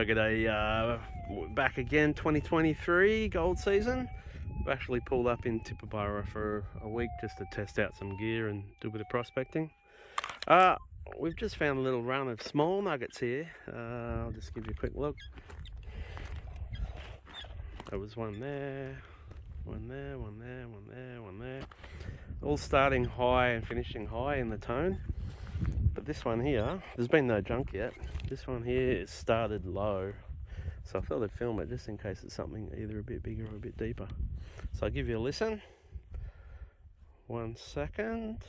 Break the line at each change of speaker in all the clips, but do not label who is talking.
Nugget back again, 2023 gold season. We've actually pulled up in Tibooburra for a week just to test out some gear and do a bit of prospecting. We've just found a little run of small nuggets here. I'll just give you a quick look. There was one there, one there, one there, one there, one there. All starting high and finishing high in the tone. But this one here, there's been no junk yet. This one here is started low. So I thought I'd film it just in case it's something either a bit bigger or a bit deeper. So I'll give you a listen. 1 second.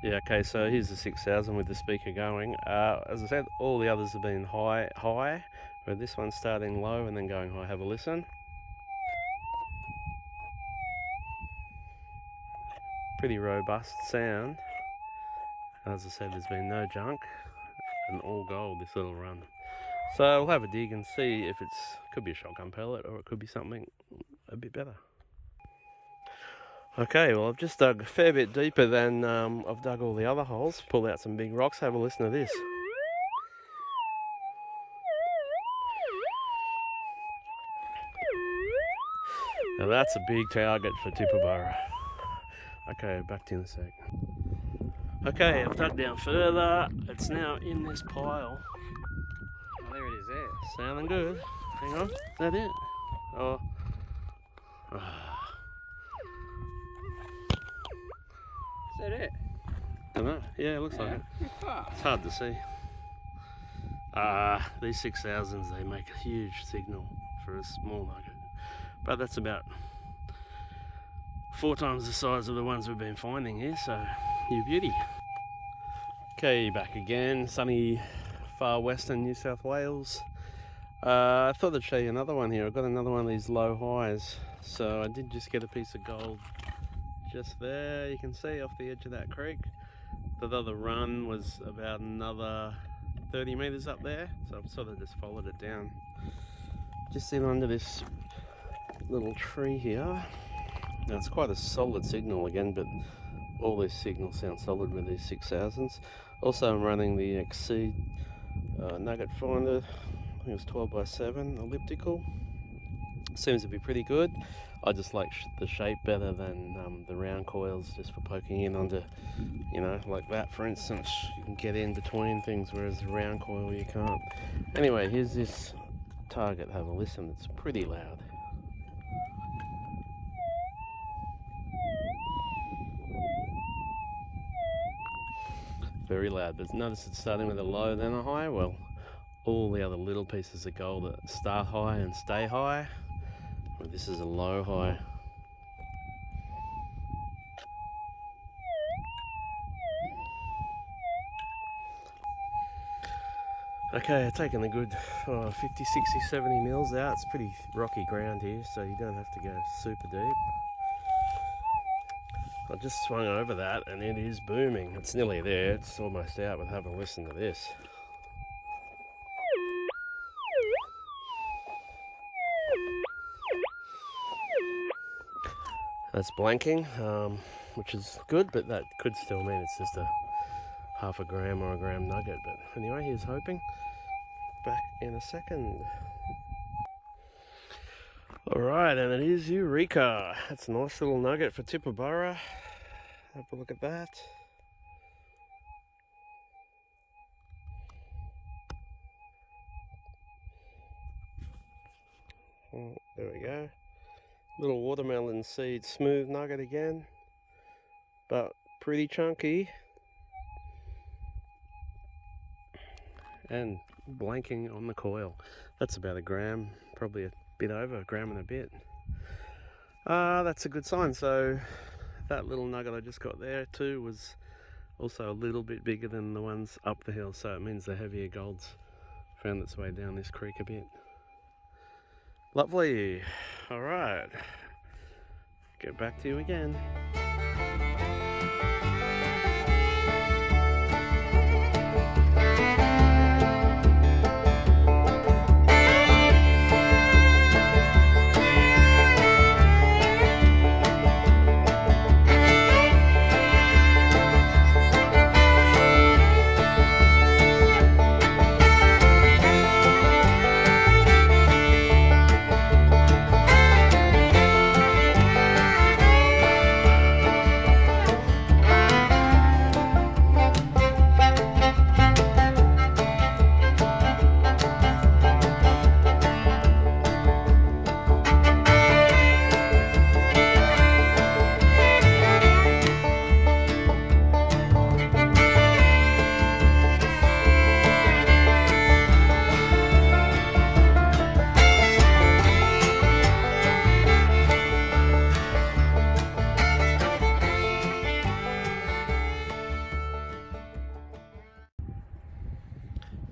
Yeah, okay, so here's the 6000 with the speaker going. As I said, all the others have been high, where this one's starting low and then going high. Have a listen. Pretty robust sound. As I said, there's been no junk and all gold this little run. So we'll have a dig and see if could be a shotgun pellet or it could be something a bit better. Okay, well I've just dug a fair bit deeper than I've dug all the other holes. Pulled out some big rocks. Have a listen to this. Now that's a big target for Tibooburra. Okay, back to you in a sec. Okay, I've dug down further. It's now in this pile.
Oh, there it is there.
Sounding good. Hang on, is that it? Oh.
Is that it?
Don't know. Yeah, it looks like it. It's hard to see. These 6000s, they make a huge signal for a small nugget. But that's about 4 times the size of the ones we've been finding here, so you beauty. Okay, back again, sunny far western New South Wales. I thought I'd show you another one here. I've got another one of these low highs. So I did just get a piece of gold just there. You can see off the edge of that creek. The other run was about another 30 metres up there. So I've sort of just followed it down. Just in under this little tree here. Now it's quite a solid signal again, but all these signals sound solid with these 6000s. Also I'm running the Exceed nugget finder. I think it's 12x7 elliptical. Seems to be pretty good. I just like the shape better than the round coils, just for poking in under, you know, like that for instance. You can get in between things, whereas the round coil you can't. Anyway, here's this target. Have a listen. It's pretty loud. Very loud, but notice it's starting with a low then a high. Well, all the other little pieces of gold that start high and stay high. Well, this is a low high. Okay, I've taken a good 50, 60, 70 mils out. It's pretty rocky ground here, so you don't have to go super deep. I just swung over that and it is booming. It's nearly there, it's almost out, but have a listen to this. That's blanking, which is good, but that could still mean it's just a half a gram or a gram nugget. But anyway, here's hoping. Back in a second. Alright, and it is Eureka. That's a nice little nugget for Tibooburra. Have a look at that. Oh, there we go. Little watermelon seed smooth nugget again, but pretty chunky. And blanking on the coil. That's about a gram, probably a bit over a gram and a bit. That's a good sign. So that little nugget I just got there too was also a little bit bigger than the ones up the hill, so it means the heavier gold's found its way down this creek a bit. Lovely. All right, get back to you again.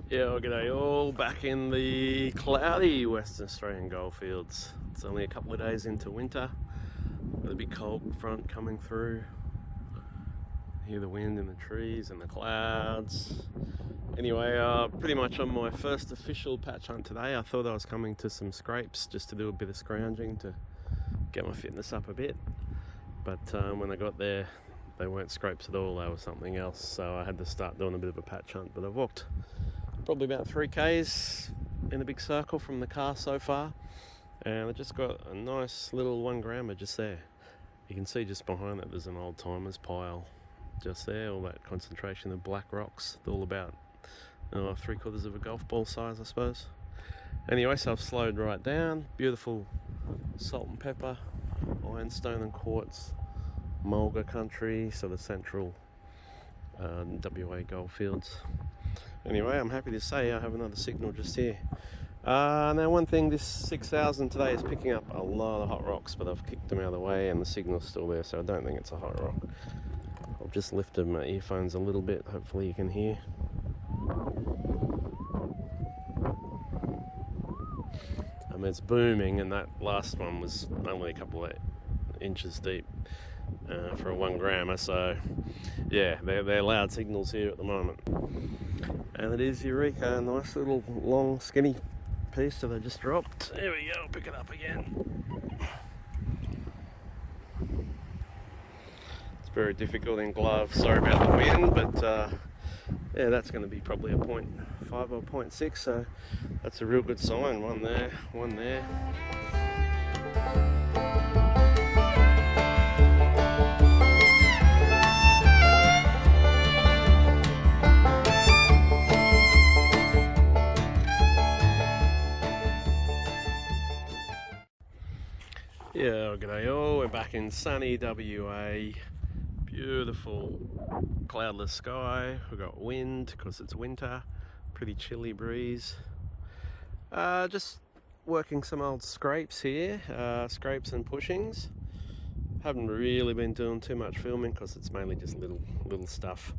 Yeah, g'day all, back in the cloudy Western Australian goldfields. It's only a couple of days into winter, with a big cold front coming through. Hear the wind in the trees and the clouds. Anyway, pretty much on my first official patch hunt today. I thought I was coming to some scrapes just to do a bit of scrounging to get my fitness up a bit. But when I got there, they weren't scrapes at all, they were something else. So I had to start doing a bit of a patch hunt, but I've walked probably about 3k's in a big circle from the car so far, and I just got a nice little 1 grammer just there. You can see just behind that there's an old timers pile just there, all that concentration of black rocks. It's all about 3/4 of a golf ball size, I suppose. Anyway, so I've slowed right down. Beautiful salt and pepper, ironstone and quartz, mulga country, sort of central WA goldfields. Anyway, I'm happy to say I have another signal just here. Now one thing, this 6000 today is picking up a lot of hot rocks, but I've kicked them out of the way and the signal's still there, so I don't think it's a hot rock. I've just lifted my earphones a little bit, hopefully you can hear. I mean, it's booming, and that last one was only a couple of inches deep for a 1 grammer, so yeah, they're loud signals here at the moment. And it is Eureka, a nice little long skinny piece that I just dropped. There we go, I'll pick it up again. It's very difficult in gloves, sorry about the wind, but yeah, that's going to be probably a 0.5 or 0.6, so that's a real good sign. One there, one there. Yeah, g'day all, we're back in sunny WA, beautiful cloudless sky, we've got wind because it's winter, pretty chilly breeze. Just working some old scrapes here, scrapes and pushings. Haven't really been doing too much filming because it's mainly just little stuff.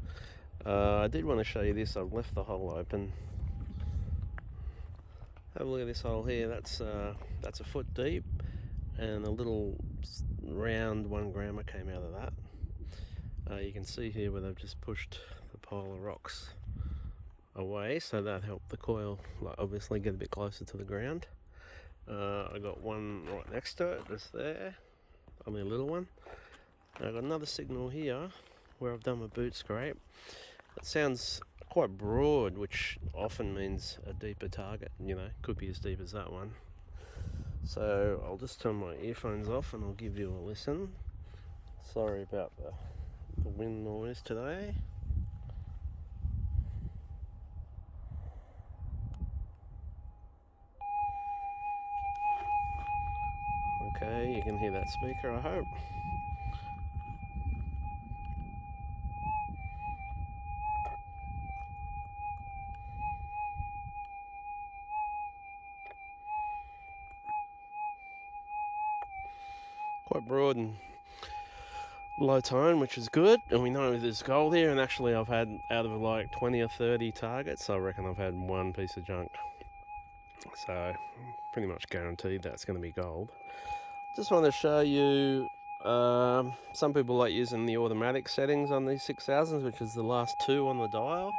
I did want to show you this. I've left the hole open. Have a look at this hole here, that's a foot deep. And a little round 1 grammer came out of that. You can see here where they've just pushed the pile of rocks away, so that helped the coil obviously get a bit closer to the ground. I got one right next to it, just there, only a little one. I got another signal here where I've done my boot scrape. It sounds quite broad, which often means a deeper target, could be as deep as that one. So I'll just turn my earphones off and I'll give you a listen. Sorry about the wind noise today. Okay, you can hear that speaker, I hope. Quite broad and low tone, which is good, and we know there's gold here, and actually I've had out of like 20 or 30 targets, I reckon I've had one piece of junk, so pretty much guaranteed that's going to be gold. Just want to show you, some people like using the automatic settings on these 6000s, which is the last 2 on the dial.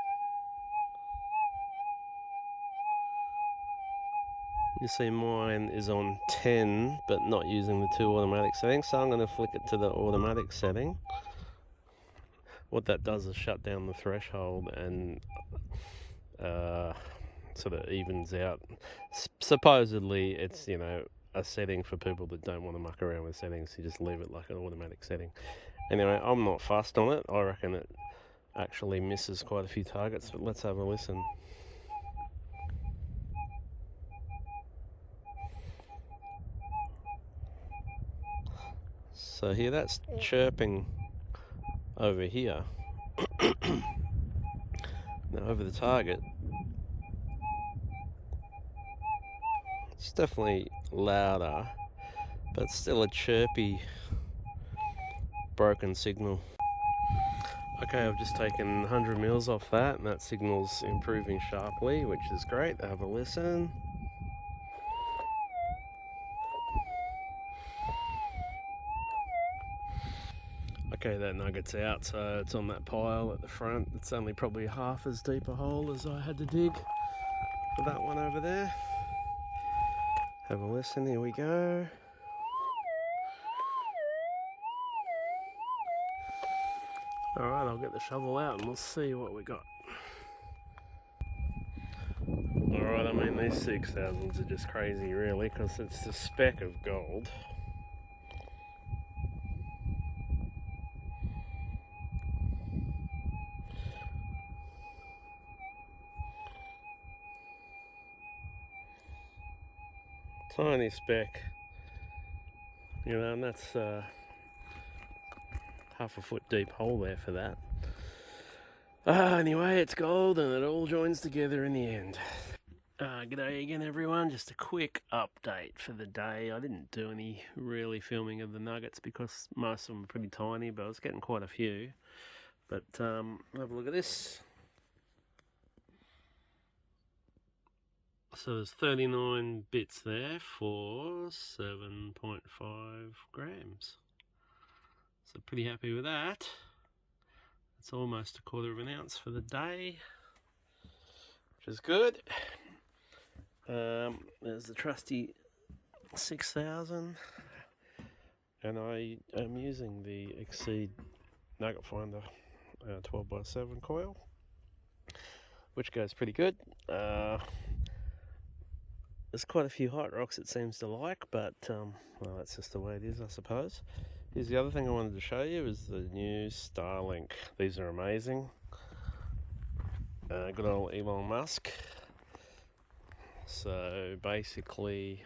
You see mine is on 10, but not using the 2 automatic settings, so I'm going to flick it to the automatic setting. What that does is shut down the threshold and sort of evens out. Supposedly it's, a setting for people that don't want to muck around with settings. You just leave it like an automatic setting. Anyway, I'm not fussed on it. I reckon it actually misses quite a few targets, but let's have a listen. So here, that's chirping over here. Now over the target, it's definitely louder, but still a chirpy, broken signal. Okay, I've just taken 100 mils off that, and that signal's improving sharply, which is great. Have a listen. Okay, that nugget's out, so it's on that pile at the front. It's only probably half as deep a hole as I had to dig for that one over there. Have a listen, here we go. Alright, I'll get the shovel out and we'll see what we got. Alright, I mean these 6000s are just crazy really, because it's a speck of gold. Tiny speck, you know, and that's half a foot deep hole there for that. Anyway, it's gold and it all joins together in the end. G'day again everyone, just a quick update for the day. I didn't do any really filming of the nuggets because most of them are pretty tiny, but I was getting quite a few. But have a look at this. So there's 39 bits there for 7.5 grams. So pretty happy with that. It's almost a quarter of an ounce for the day, which is good. There's the trusty 6000, and I am using the Exceed Nugget Finder 12x7 coil, which goes pretty good. There's quite a few hot rocks it seems to like, but well, that's just the way it is, I suppose. Here's the other thing I wanted to show you is the new Starlink. These are amazing. Good old Elon Musk. So basically,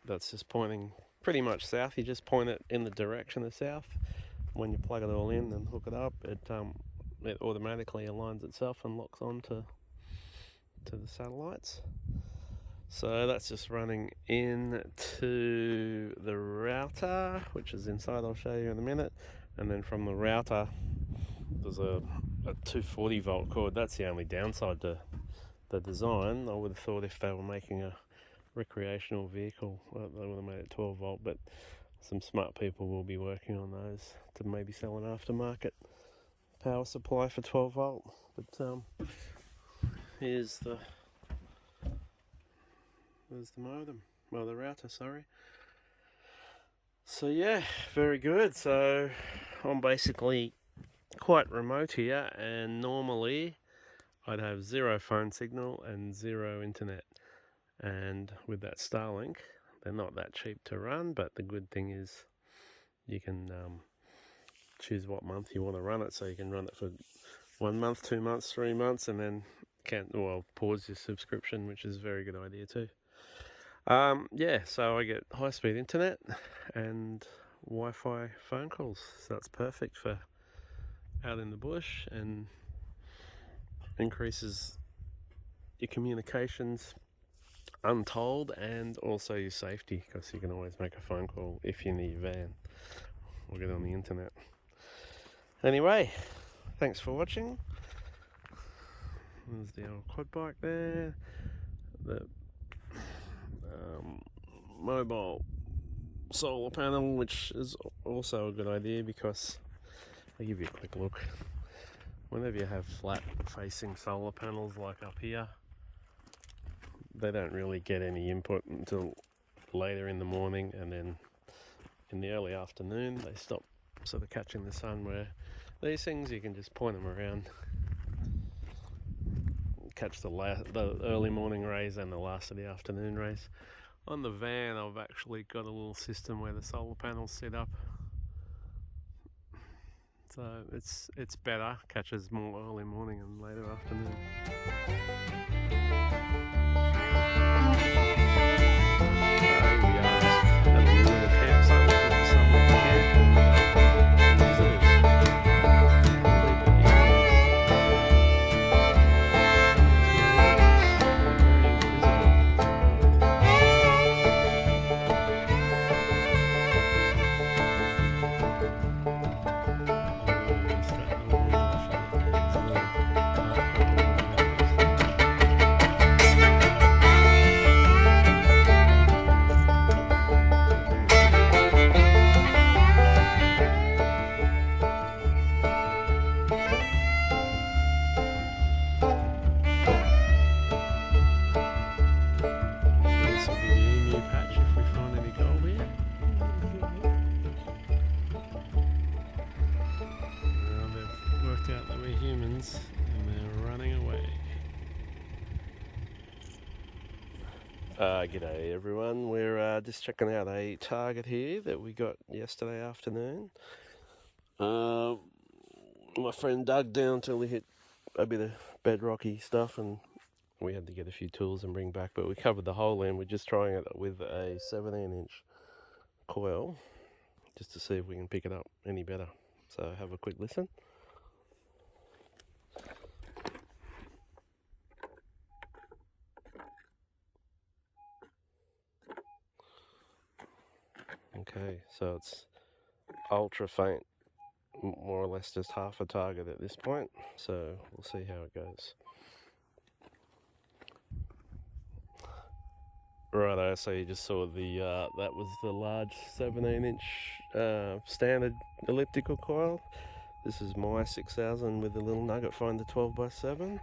that's just pointing pretty much south. You just point it in the direction of south. When you plug it all in and hook it up, it automatically aligns itself and locks on to the satellites. So that's just running into the router, which is inside. I'll show you in a minute. And then from the router, there's a 240 volt cord. That's the only downside to the design. I would have thought if they were making a recreational vehicle, they would have made it 12 volt, but some smart people will be working on those to maybe sell an aftermarket power supply for 12 volt. But here's the modem, well, the router, sorry. So yeah, very good. So I'm basically quite remote here, and normally I'd have zero phone signal and zero internet. And with that Starlink, they're not that cheap to run, but the good thing is you can choose what month you want to run it. So you can run it for 1 month, 2 months, 3 months, and then pause your subscription, which is a very good idea too. Yeah, so I get high-speed internet and Wi-Fi phone calls, so that's perfect for out in the bush and increases your communications untold, and also your safety, because you can always make a phone call if you're near your van or get on the internet. Anyway, thanks for watching. There's the old quad bike there, the mobile solar panel, which is also a good idea because I'll give you a quick look. Whenever you have flat facing solar panels like up here, they don't really get any input until later in the morning, and then in the early afternoon they stop sort of catching the sun, where these things you can just point them around, catch the early morning rays and the last of the afternoon rays. On the van I've actually got a little system where the solar panel's set up, so it's better, catches more early morning and later afternoon. Starting out that we're humans and they're running away. G'day everyone, we're just checking out a target here that we got yesterday afternoon. My friend dug down till we hit a bit of bedrocky stuff and we had to get a few tools and bring back, but we covered the whole end. We're just trying it with a 17-inch coil just to see if we can pick it up any better. So have a quick listen. Okay, so it's ultra faint, more or less just half a target at this point, so we'll see how it goes. Righto, so you just saw the that was the large 17-inch standard elliptical coil. This is my 6000 with the little nugget finder 12x7.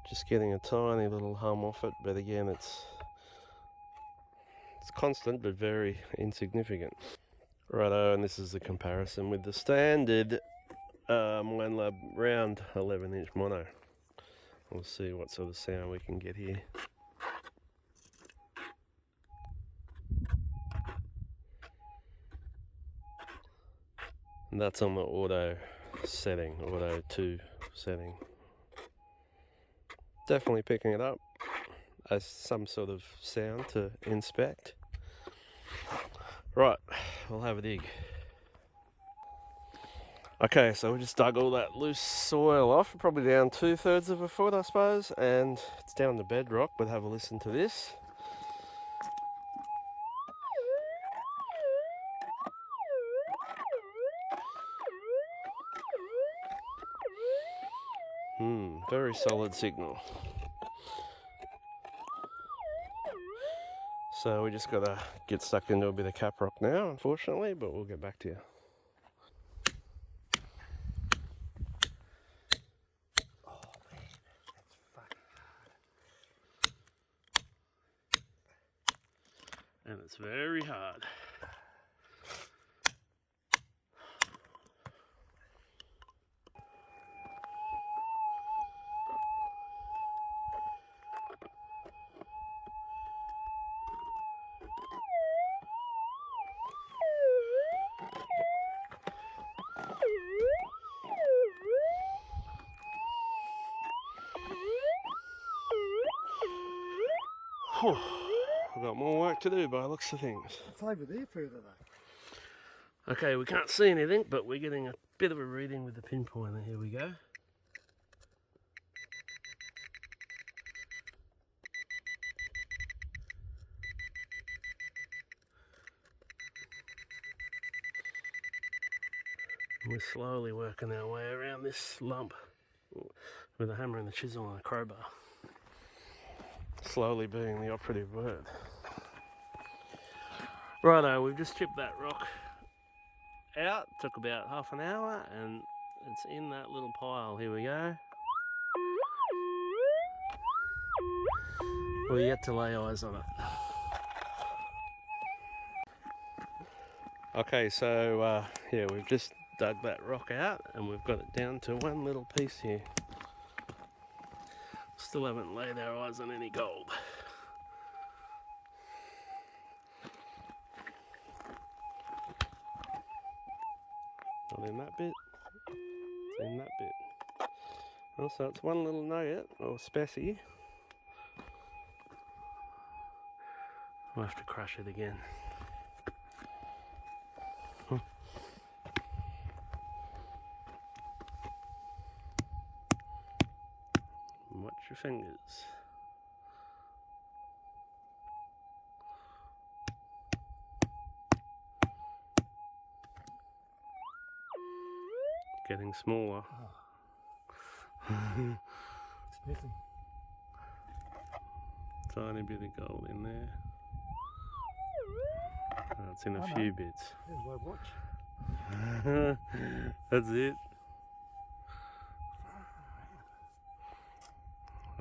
Just getting a tiny little hum off it, but again it's constant but very insignificant. Righto, and this is the comparison with the standard Minelab round 11-inch mono. We'll see what sort of sound we can get here. And that's on the auto setting, auto 2 setting. Definitely picking it up as some sort of sound to inspect. Right, we'll have a dig. Okay, so we just dug all that loose soil off, probably down 2/3 of a foot, I suppose, and it's down to bedrock, but have a listen to this. Very solid signal. So we just gotta get stuck into a bit of cap rock now, unfortunately, but we'll get back to you. Oh man, that's fucking hard. And it's very hard. I've got more work to do by the looks of things.
It's over there further though.
Okay, we can't see anything, but we're getting a bit of a reading with the pinpointer. Here we go. We're slowly working our way around this lump with a hammer and a chisel and a crowbar. Slowly being the operative word. Righto, we've just chipped that rock out. Took about half an hour and it's in that little pile. Here we go. We're yet to lay eyes on it. Okay, so yeah, we've just dug that rock out and we've got it down to one little piece here. Still haven't laid our eyes on any gold. Not in that bit, it's in that bit. Also, it's one little nugget, or specie. We'll have to crush it again. Watch your fingers. Getting smaller.
It's missing.
Tiny bit of gold in there. Oh, it's in a
I
few
know.
bits.
There's my watch.
That's it.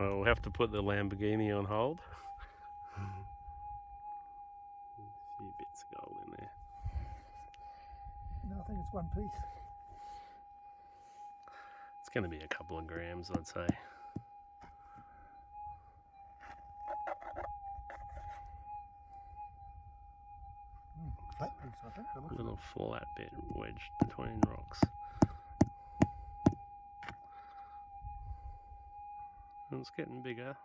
Well, we'll have to put the Lamborghini on hold. A few bits of gold in there.
No, I think it's one piece.
It's going to be a couple of grams, I'd say.
Flat piece, I think.
A little flat bit wedged between rocks. And it's getting bigger.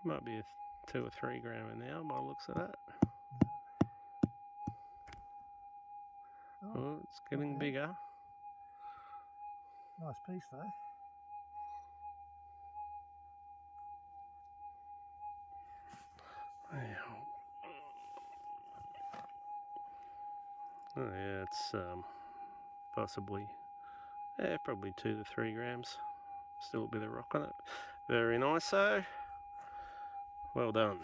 Might be a 2 or 3 grammer now by the looks of that. Oh, it's getting
okay.
bigger.
Nice piece though.
Oh yeah, it's possibly, probably 2 to 3 grams. Still a bit of rock on it. Very nice though. Well done.